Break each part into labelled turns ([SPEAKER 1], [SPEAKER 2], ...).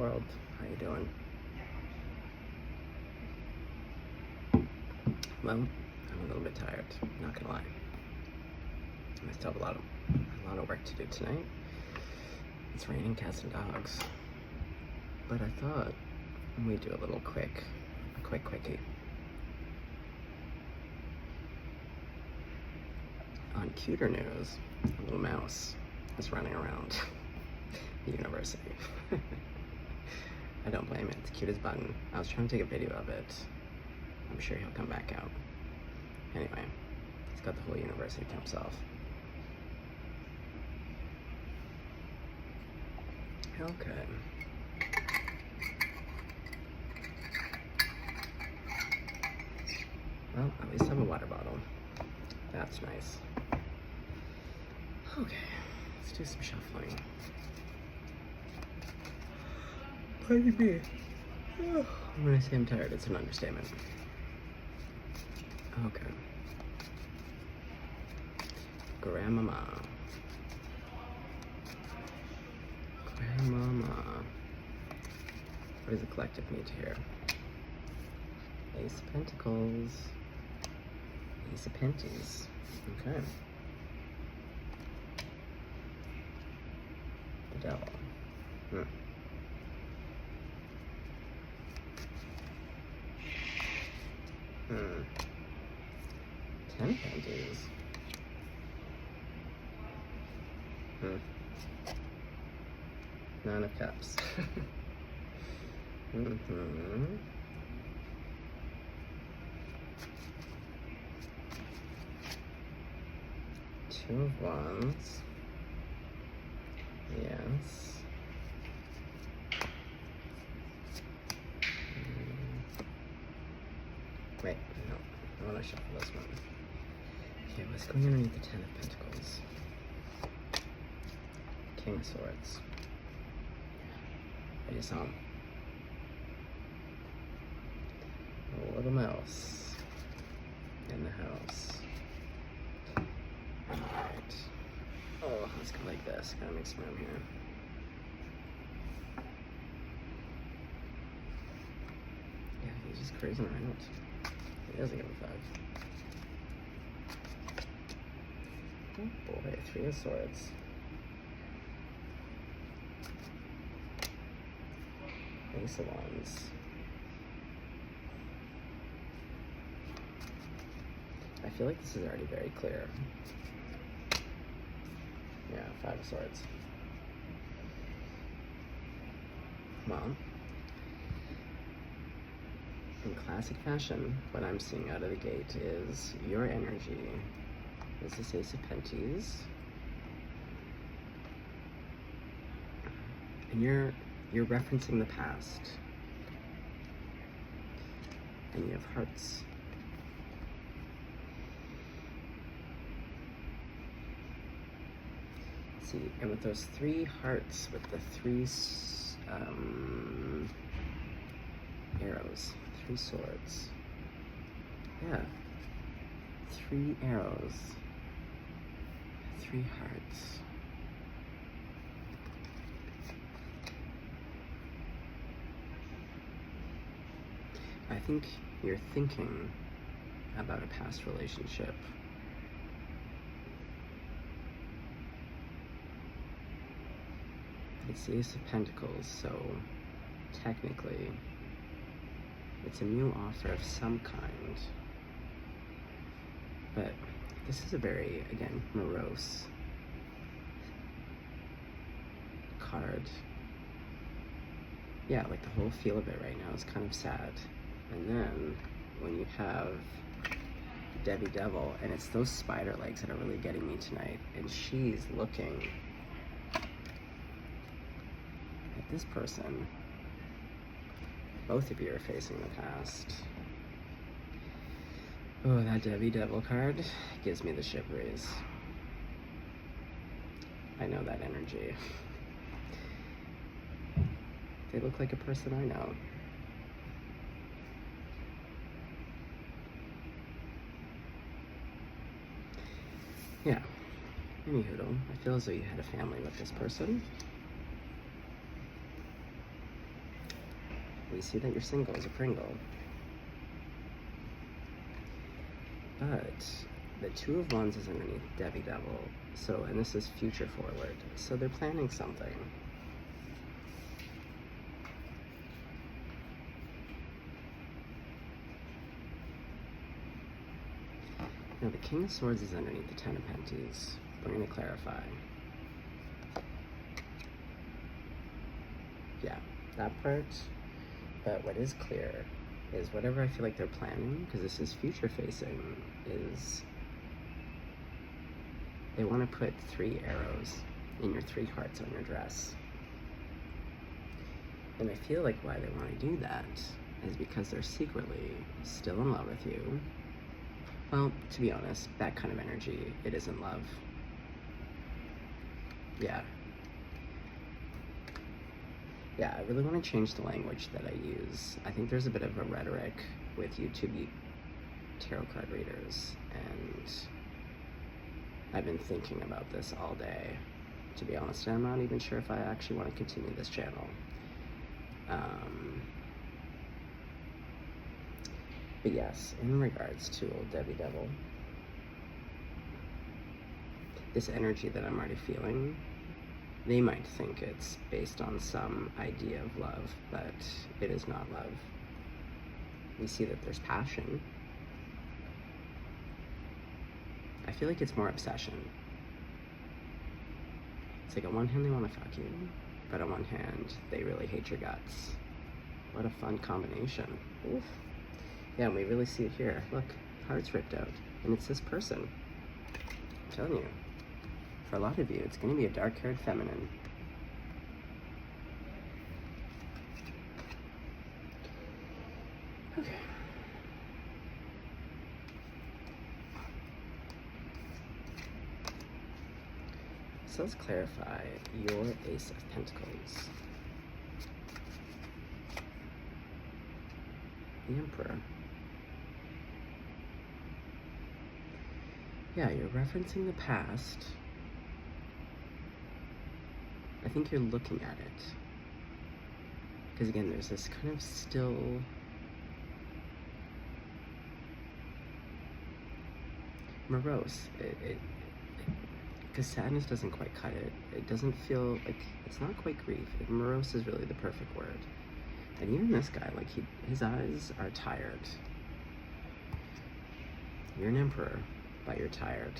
[SPEAKER 1] world. How you doing? Well, I'm a little bit tired, not gonna lie. I still have a lot of work to do tonight. It's raining cats and dogs. But I thought we'd do a quickie. On cuter news, a little mouse is running around the university. I don't blame it. It's cute as button. I was trying to take a video of it. I'm sure he'll come back out. Anyway, he's got the whole university to himself. Okay. Well, at least I have a water bottle. That's nice. Okay, let's do some shuffling. Pardon me. When I say I'm tired, it's an understatement. Okay. Grandmama. What does the collective need to hear? Ace of Pentacles. Ace of Penties. Okay. The Devil. 10 Penties. Nine of Cups. Two of Wands. Yes. Wait, no. I want to shuffle this one. Okay, what's going underneath the Ten of Pentacles? King of Swords. I just saw him. A little mouse in the house. Alright. Oh, let's go like this. Gotta make some room here. Yeah, he's just cruising around. He doesn't give a fuck. Oh boy, Three of Swords. Ace of Wands. I feel like this is already very clear. Yeah, Five of Swords. Well, in classic fashion, what I'm seeing out of the gate is your energy is this Ace of Penties. And you're referencing the past. And you have Hearts. See, and with those three hearts, with the three arrows, three swords. Yeah. Three arrows. Three hearts. I think you're thinking about a past relationship. It's the Ace of Pentacles, so technically it's a new offer of some kind. But this is a very, again, morose card. Yeah, like the whole feel of it right now is kind of sad. And then when you have Debbie Devil, and it's those spider legs that are really getting me tonight, and she's looking at this person. Both of you are facing the past. Oh, that Debbie Devil card gives me the shiveries. I know that energy. They look like a person I know. Yeah. Anywho, I feel as though you had a family with this person. We see that you're single as a Pringle. But the Two of Wands is underneath Debbie Devil. So, and this is future forward. So they're planning something. Now the King of Swords is underneath the Ten of Pentacles. We're going to clarify. Yeah, that part. But what is clear is whatever I feel like they're planning, because this is future facing, is they want to put 3 arrows in your 3 hearts on your dress. And I feel like why they want to do that is because they're secretly still in love with you. Well, to be honest, that kind of energy, it isn't love. Yeah. Yeah, I really want to change the language that I use. I think there's a bit of a rhetoric with YouTube tarot card readers, and I've been thinking about this all day. To be honest, I'm not even sure if I actually want to continue this channel. But yes, in regards to old Debbie Devil, this energy that I'm already feeling, they might think it's based on some idea of love, but it is not love. We see that there's passion. I feel like it's more obsession. It's like on one hand they want to fuck you, but on one hand they really hate your guts. What a fun combination. Oof. Yeah, and we really see it here. Look, heart's ripped out, and it's this person. I'm telling you, for a lot of you, it's going to be a dark-haired feminine. Okay. So let's clarify your Ace of Pentacles. The Emperor. Yeah, you're referencing the past. I think you're looking at it. Because again, there's this kind of still morose. Because sadness doesn't quite cut it. It doesn't feel like, it's not quite grief. Morose is really the perfect word. And even this guy, like his eyes are tired. You're an emperor, but you're tired.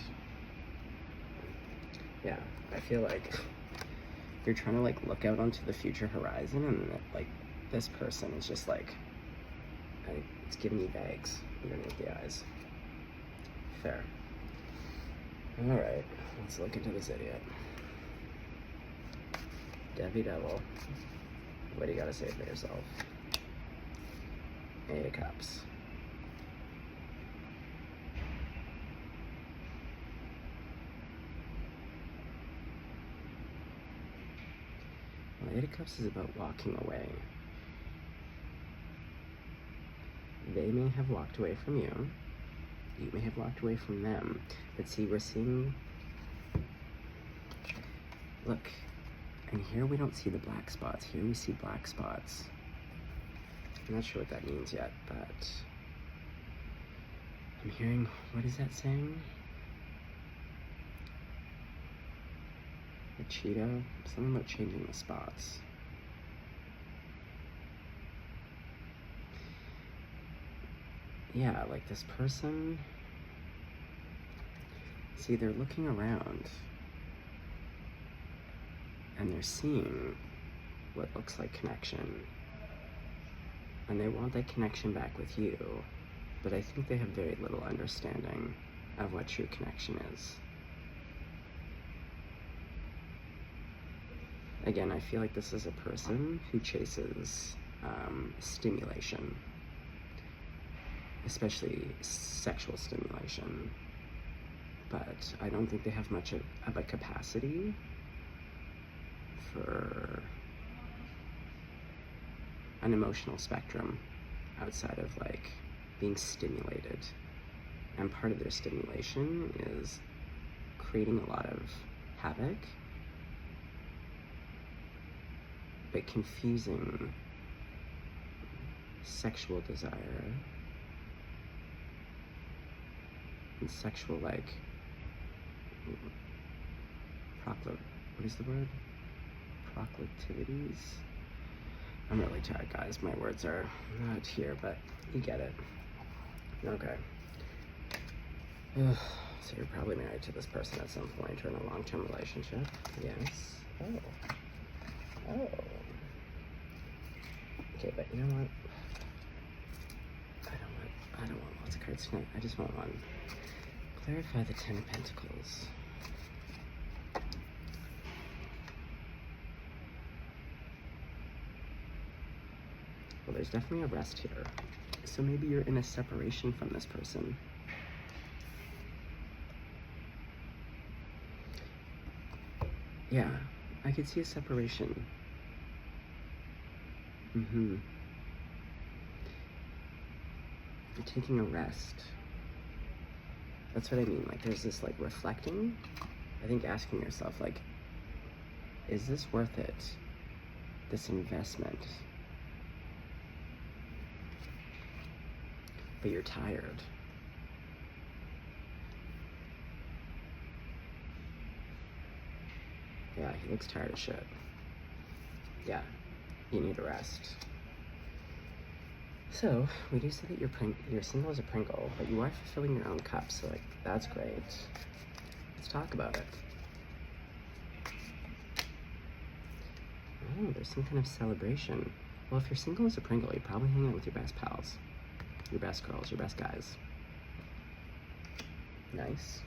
[SPEAKER 1] Yeah, I feel like you're trying to like look out onto the future horizon, and like this person is just like, it's giving you bags underneath the eyes. Fair. All right, let's look into this idiot. Debbie Devil. What do you gotta say for yourself? 8 of Cups. Well, 8 of Cups is about walking away. They may have walked away from you. You may have walked away from them. But see, we're seeing... Look. And here we don't see the black spots. Here we see black spots. I'm not sure what that means yet, but I'm hearing, what is that saying? A Cheeto? Something about changing the spots. Yeah, like this person, see, they're looking around. And they're seeing what looks like connection. And they want that connection back with you. But I think they have very little understanding of what true connection is. Again, I feel like this is a person who chases stimulation. Especially sexual stimulation. But I don't think they have much of a capacity for an emotional spectrum outside of like being stimulated. And part of their stimulation is creating a lot of havoc, but confusing sexual desire and sexual, like, what is the word? Proclivities? I'm really tired, guys. My words are not here, but you get it. Okay. Ugh. So you're probably married to this person at some point or in a long-term relationship. Yes. Oh. Okay, but you know what? I don't want lots of cards tonight. I just want one. Clarify the Ten of Pentacles. Well, there's definitely a rest here. So maybe you're in a separation from this person. Yeah, I could see a separation. You're taking a rest. That's what I mean. Like, there's this, like, reflecting. I think asking yourself, like, is this worth it? This investment? But you're tired. Yeah, he looks tired as shit. Yeah, you need a rest. So, we do say that you're single as a Pringle, but you are fulfilling your own cup, so, like, that's great. Let's talk about it. Oh, there's some kind of celebration. Well, if you're single as a Pringle, you're probably hanging out with your best pals, your best girls, your best guys. Nice.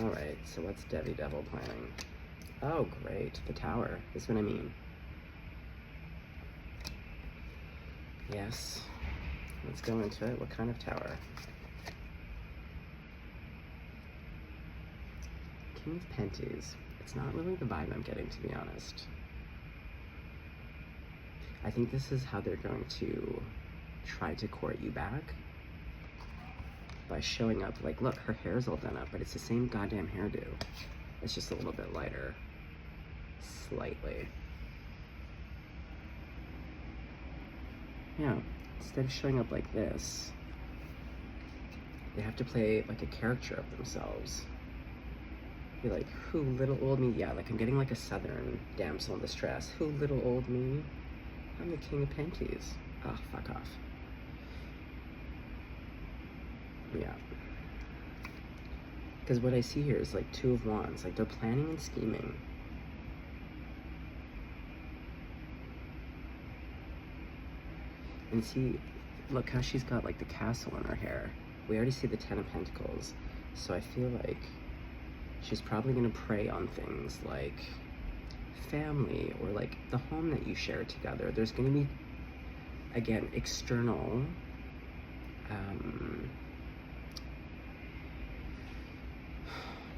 [SPEAKER 1] All right, so what's Debbie Devil planning? Oh, great, the Tower. That's what I mean. Yes. Let's go into it. What kind of tower? King of Penties. It's not really the vibe I'm getting, to be honest. I think this is how they're going to try to court you back. By showing up, like, look, her hair's all done up, but it's the same goddamn hairdo. It's just a little bit lighter. Slightly. Yeah, instead of showing up like this, they have to play, like, a character of themselves. Be like, who little old me? Yeah, like, I'm getting, like, a southern damsel in distress. Who little old me? I'm the King of Penties. Oh, fuck off. Yeah. Because what I see here is, like, Two of Wands. Like, they're planning and scheming. And see, look how she's got, like, the castle in her hair. We already see the Ten of Pentacles. So I feel like she's probably going to prey on things like family or, like, the home that you share together. There's going to be, again, external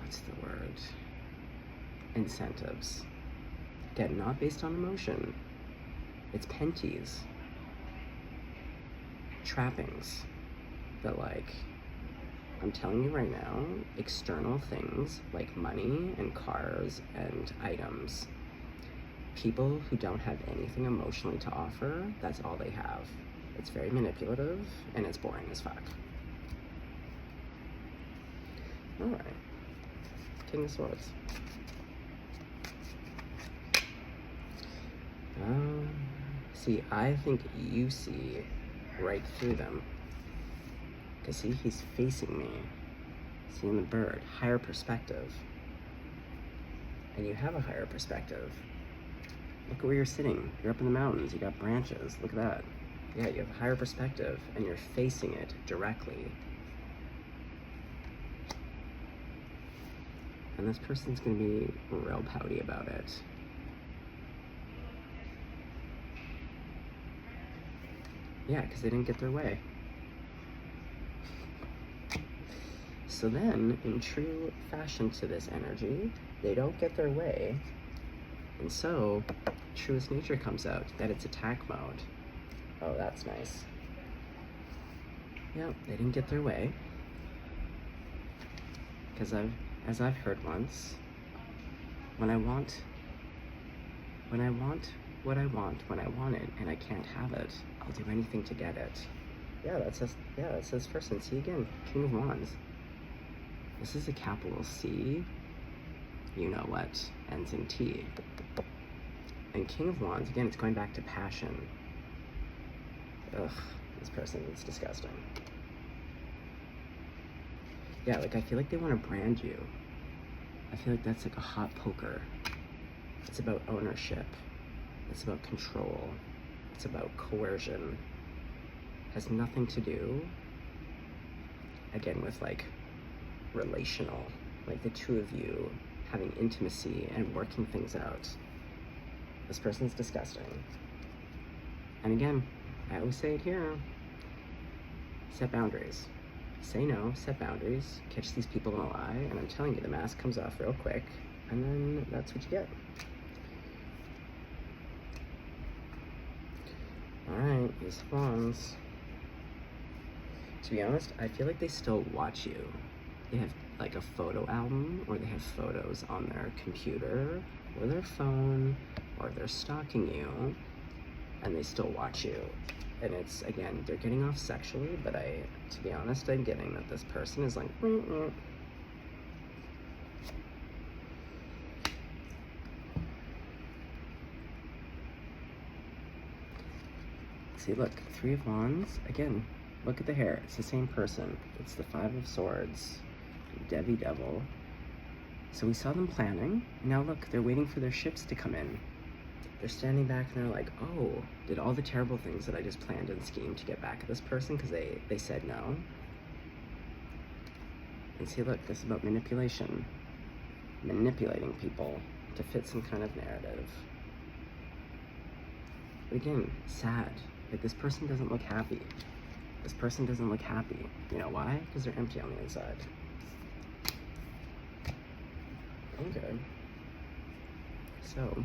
[SPEAKER 1] what's the word? Incentives. Again, not based on emotion. It's penties. Trappings. That, like, I'm telling you right now, external things like money and cars and items. People who don't have anything emotionally to offer, that's all they have. It's very manipulative and it's boring as fuck. Alright. King of Swords. See, I think you see right through them. Because see, he's facing me. Seeing the bird. Higher perspective. And you have a higher perspective. Look at where you're sitting. You're up in the mountains. You got branches. Look at that. Yeah, you have a higher perspective. And you're facing it directly. And this person's going to be real pouty about it. Yeah, because they didn't get their way. So then, in true fashion to this energy, they don't get their way. And so, truest nature comes out, that it's attack mode. Oh, that's nice. Yeah, they didn't get their way. Because as I've heard once, when I want what I want when I want it, and I can't have it. I'll do anything to get it. Yeah, that's this person. See again, King of Wands. This is a capital C, you know what, ends in T. And King of Wands, again, it's going back to passion. Ugh, this person is disgusting. Yeah, like I feel like they want to brand you. I feel like that's like a hot poker. It's about ownership. It's about control. It's about coercion. Has nothing to do, again, with like relational, like the two of you having intimacy and working things out. This person's disgusting. And again, I always say it here, set boundaries. Say no, set boundaries, catch these people in a lie, and I'm telling you, the mask comes off real quick, and then that's what you get. Alright, Ace of Wands. To be honest, I feel like they still watch you. They have like a photo album, or they have photos on their computer, or their phone, or they're stalking you, and they still watch you. And it's, again, they're getting off sexually, but to be honest, I'm getting that this person is like, See, look, Three of Wands, again, look at the hair, it's the same person. It's the Five of Swords, Devi Devil. So we saw them planning, and now look, they're waiting for their ships to come in. They're standing back and they're like, oh, did all the terrible things that I just planned and schemed to get back at this person because they said no? And see, look, this is about manipulation. Manipulating people to fit some kind of narrative. But again, sad. Like, this person doesn't look happy. This person doesn't look happy. You know why? Because they're empty on the inside. Okay. So,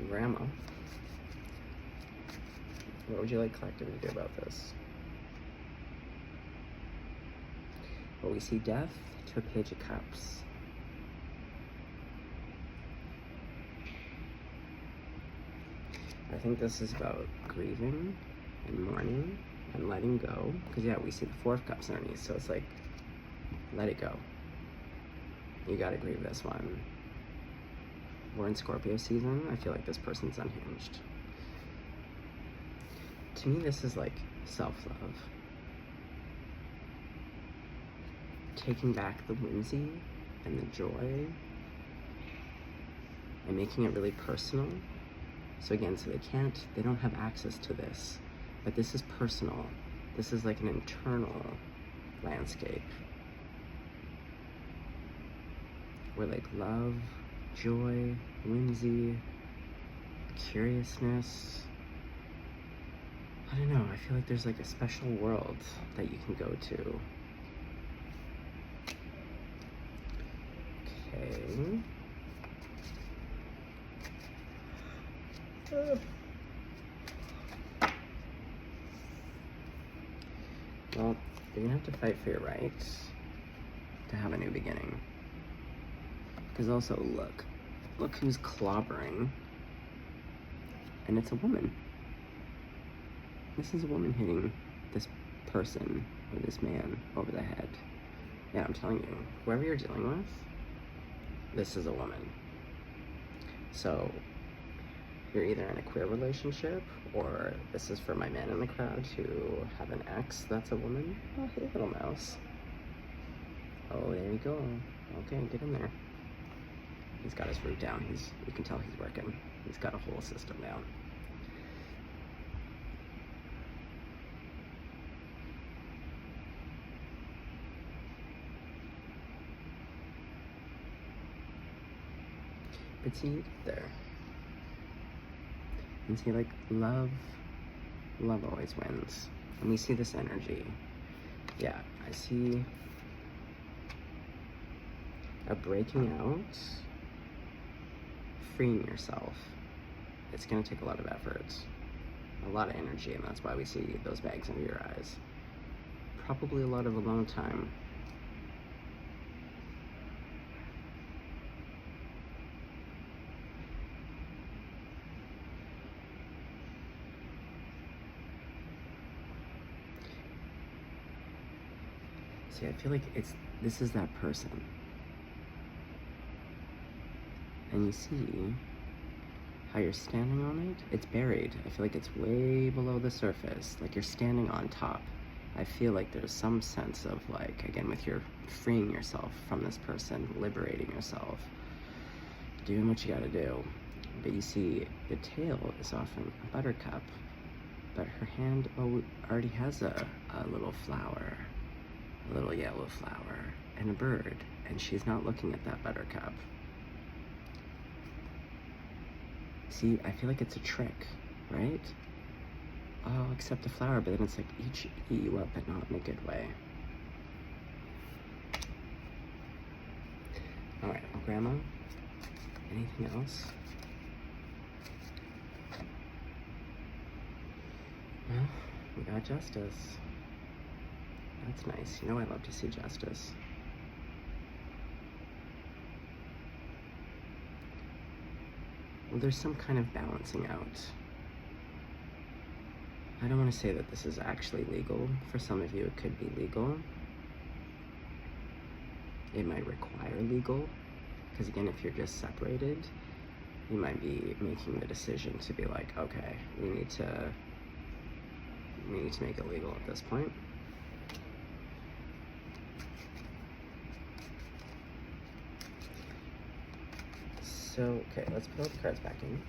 [SPEAKER 1] Grandma, what would you like collective to do about this? Well, we see Death to a Page of Cups. I think this is about grieving and mourning and letting go. Because yeah, we see the Four of Cups underneath, so it's like, let it go. You gotta grieve this one. We're in Scorpio season. I feel like this person's unhinged. To me, this is like self-love. Taking back the whimsy and the joy and making it really personal. So again, so they don't have access to this, but this is personal. This is like an internal landscape where like love, joy, whimsy, curiousness. I don't know, I feel like there's like a special world that you can go to. Okay. Well, you're gonna have to fight for your rights to have a new beginning. Because also, look who's clobbering. And it's a woman. This is a woman hitting this person or this man over the head. Yeah, I'm telling you, whoever you're dealing with, this is a woman. So, you're either in a queer relationship, or this is for my man in the crowd who have an ex that's a woman. Oh, hey, little mouse. Oh, there you go. Okay, get in there. He's got his root down. You can tell he's working. He's got a whole system down. But see, there. And see, like, love always wins. And we see this energy. Yeah, I see a breaking out, freeing yourself. It's gonna take a lot of effort, a lot of energy, and that's why we see those bags under your eyes. Probably a lot of alone time. See, I feel like this is that person. And you see how you're standing on it? It's buried. I feel like it's way below the surface. Like you're standing on top. I feel like there's some sense of like, again, with your freeing yourself from this person, liberating yourself, doing what you gotta do. But you see the tail is often a buttercup, but her hand already has a little flower, a little yellow flower, and a bird, and she's not looking at that buttercup. See, I feel like it's a trick, right? Oh, accept the flower, but then it's like, eat you up, but not in a good way. All right, well, Grandma, anything else? Well, we got justice. That's nice. You know I love to see justice. Well, there's some kind of balancing out. I don't want to say that this is actually legal. For some of you, it could be legal. It might require legal, because again, if you're just separated, you might be making the decision to be like, okay, we need to make it legal at this point. So, okay, let's put all the cards back in.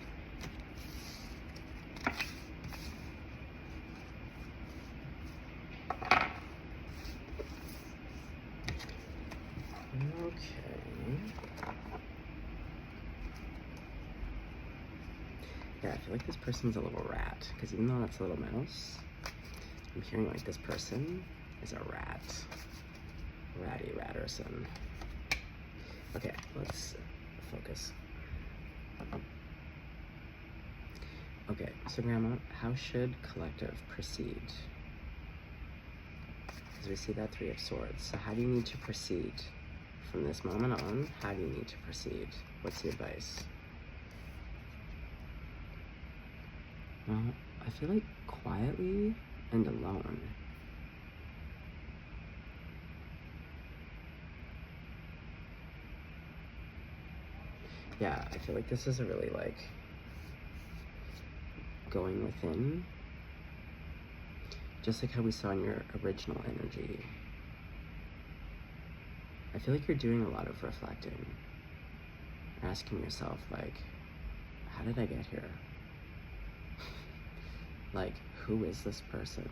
[SPEAKER 1] Yeah, I feel like this person's a little rat, because even though that's a little mouse, I'm hearing like this person is a rat. Ratty Ratterson. Okay, let's focus. Okay, so Grandma, how should collective proceed? Because we see that Three of Swords. So how do you need to proceed? From this moment on, how do you need to proceed? What's the advice? Well, I feel like quietly and alone. Yeah, I feel like this is a really like going within, just like how we saw in your original energy. I feel like you're doing a lot of reflecting, asking yourself like, how did I get here? Like, who is this person?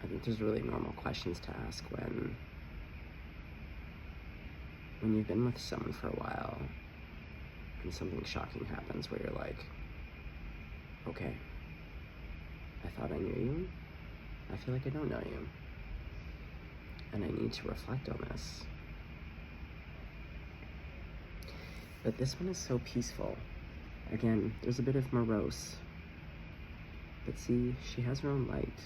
[SPEAKER 1] I think there's really normal questions to ask when you've been with someone for a while and something shocking happens where you're like, okay, I thought I knew you. I feel like I don't know you. And I need to reflect on this. But this one is so peaceful. Again, there's a bit of morose. But see, she has her own light.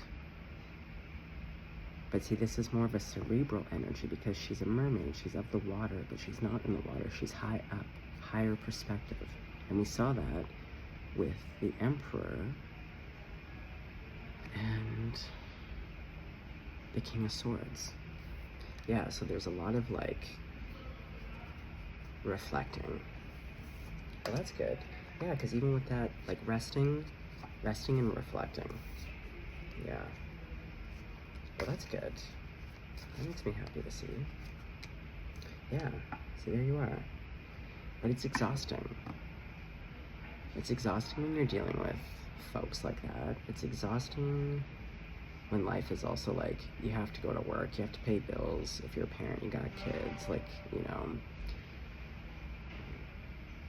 [SPEAKER 1] But see, this is more of a cerebral energy because she's a mermaid. She's of the water, but she's not in the water. She's high up, higher perspective. And we saw that with the Emperor and the King of Swords. Yeah, so there's a lot of like reflecting. Well, that's good. Yeah, because even with that, like resting and reflecting. Yeah. Well, that's good. That makes me happy to see. Yeah, see, there you are. But it's exhausting. It's exhausting when you're dealing with folks like that. It's exhausting when life is also like, you have to go to work, you have to pay bills. If you're a parent, you got kids, like, you know.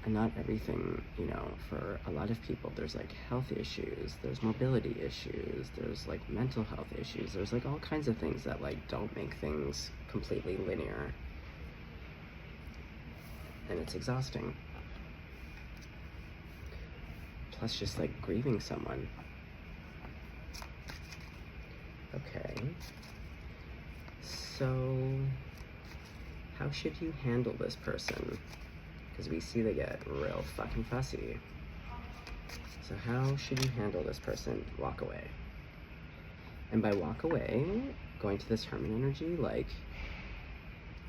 [SPEAKER 1] And not everything, you know, for a lot of people, there's like health issues, there's mobility issues, there's like mental health issues, there's like all kinds of things that like don't make things completely linear. And it's exhausting. Plus just like grieving someone. Okay. So, how should you handle this person? Because we see they get real fucking fussy. So how should you handle this person? Walk away. And by walk away, going to this Hermit energy, like,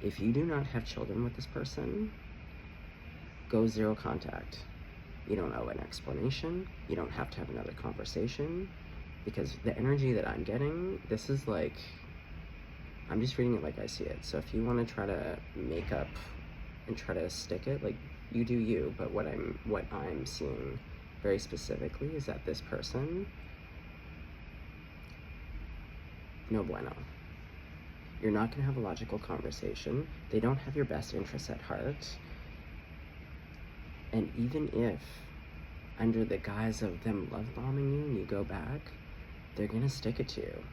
[SPEAKER 1] if you do not have children with this person, go zero contact. You don't owe an explanation. You don't have to have another conversation, because the energy that I'm getting, this is like, I'm just reading it like I see it. So if you want to try to make up and try to stick it, like, you do you. But what I'm seeing very specifically is that this person, no bueno. You're not going to have a logical conversation. They don't have your best interests at heart. And even if, under the guise of them love bombing you and you go back, they're going to stick it to you.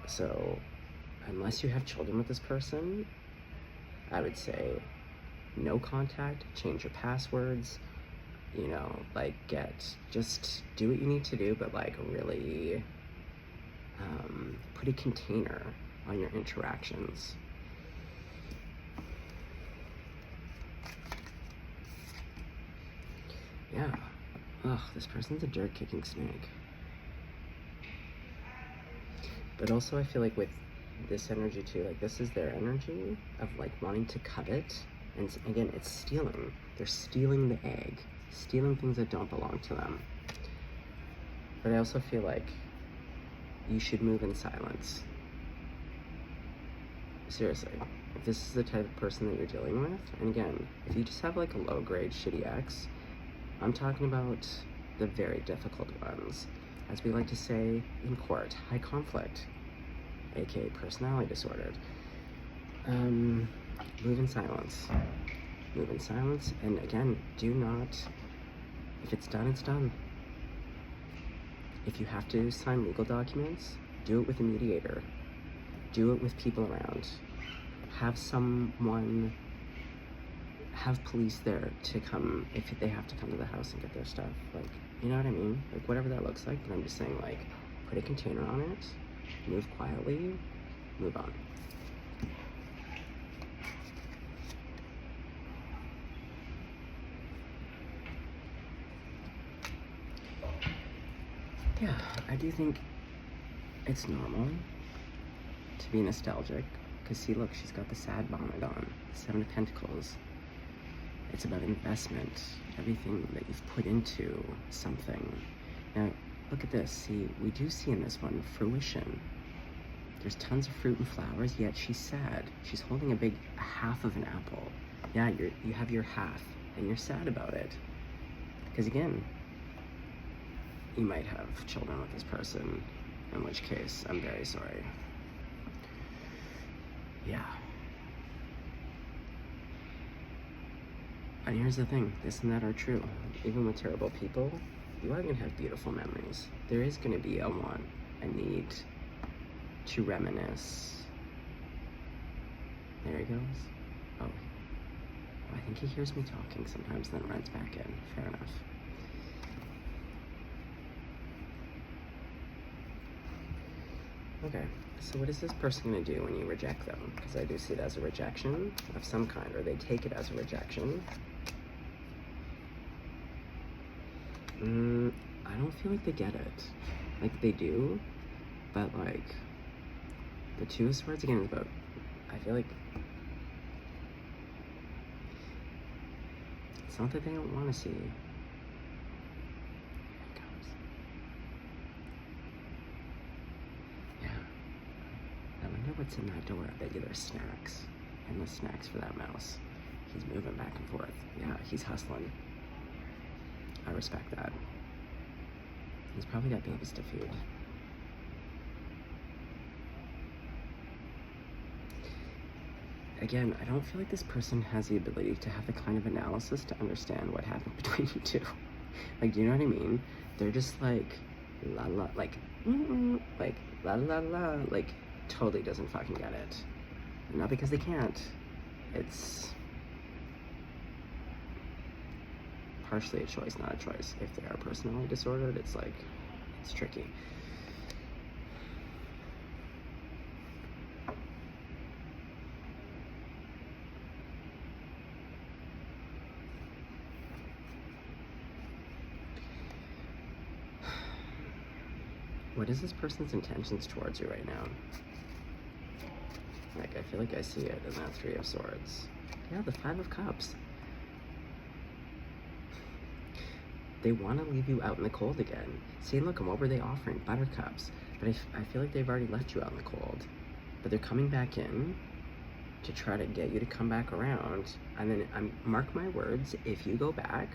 [SPEAKER 1] So, unless you have children with this person, I would say no contact, change your passwords, you know, like, just do what you need to do, but like really put a container on your interactions. Yeah. Ugh, this person's a dirt-kicking snake. But also I feel like with this energy too, like, this is their energy of like wanting to covet. And again, it's stealing. They're stealing the egg, stealing things that don't belong to them. But I also feel like you should move in silence. Seriously, if this is the type of person that you're dealing with, and again, if you just have like a low-grade shitty ex, I'm talking about the very difficult ones. As we like to say in court, high conflict, aka personality disordered. Move in silence. Move in silence, and again, do not, if it's done, it's done. If you have to sign legal documents, do it with a mediator. Do it with people around. Have someone, have police there to come if they have to come to the house and get their stuff. Like, you know what I mean? Like, whatever that looks like, but I'm just saying, like, put a container on it, move quietly, move on. Yeah, I do think it's normal to be nostalgic, because see, look, she's got the sad bonnet on, 7 of Pentacles. It's about investment, everything that you've put into something. Now, look at this. See, we do see in this one fruition. There's tons of fruit and flowers, yet she's sad. She's holding a half of an apple. Yeah, you have your half, and you're sad about it. Because again, you might have children with this person, in which case, I'm very sorry. Yeah. And here's the thing, this and that are true. Even with terrible people, you are gonna have beautiful memories. There is gonna be a want, a need to reminisce. There he goes. Oh, I think he hears me talking sometimes, then runs back in. Fair enough. Okay, so what is this person going to do when you reject them? Because I do see it as a rejection of some kind, or they take it as a rejection. I don't feel like they get it. Like, they do, but like, the Two of Swords again is about, I feel like, it's not that they don't want to see. What's in that door? I bet you there's snacks. Endless snacks for that mouse. He's moving back and forth. Yeah, he's hustling. I respect that. He's probably got babies to feed. Again, I don't feel like this person has the ability to have the kind of analysis to understand what happened between you two. Like, do you know what I mean? They're just like, la la, like, like, la la la, like, totally doesn't fucking get it. Not because they can't. It's partially a choice, not a choice. If they are personality disordered, it's like, it's tricky. What is this person's intentions towards you right now? Like, I feel like I see it in that Three of Swords. Yeah, the Five of Cups. They want to leave you out in the cold again. See, look, what were they offering? Buttercups. But I feel like they've already left you out in the cold. But they're coming back in to try to get you to come back around. And then, mark my words, if you go back,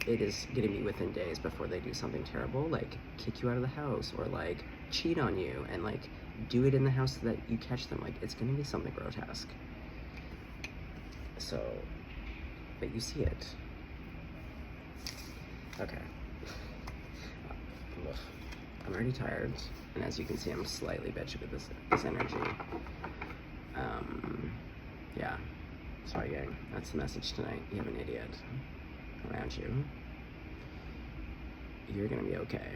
[SPEAKER 1] it is going to be within days before they do something terrible, like kick you out of the house, or like cheat on you and like do it in the house so that you catch them. Like, it's going to be something grotesque. So, but you see it. Okay. Ugh. I'm already tired, and as you can see, I'm slightly bitchy with this energy. Yeah. Sorry, gang. That's the message tonight. You have an idiot around you. You're gonna be okay.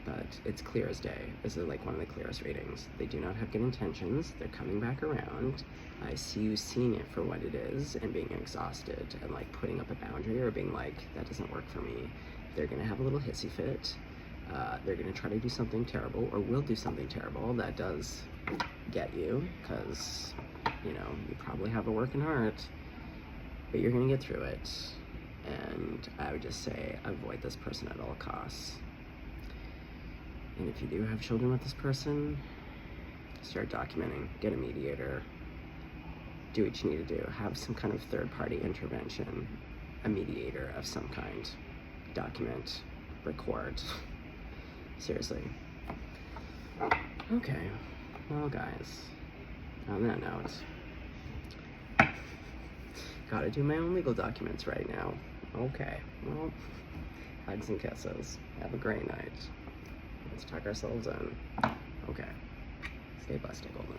[SPEAKER 1] But it's clear as day. This is like one of the clearest readings. They do not have good intentions. They're coming back around. I see you seeing it for what it is and being exhausted and like putting up a boundary or being like, that doesn't work for me. They're gonna have a little hissy fit. They're gonna try to do something terrible, or will do something terrible that does get you, because, you know, you probably have a working heart, but you're gonna get through it. And I would just say, avoid this person at all costs. And if you do have children with this person, start documenting, get a mediator, do what you need to do, have some kind of third-party intervention, a mediator of some kind, document, record. Seriously. Okay, well guys, on that note, gotta do my own legal documents right now. Okay, well, hugs and kisses. Have a great night. Let's tuck ourselves in. Okay. Stay busted, Golden.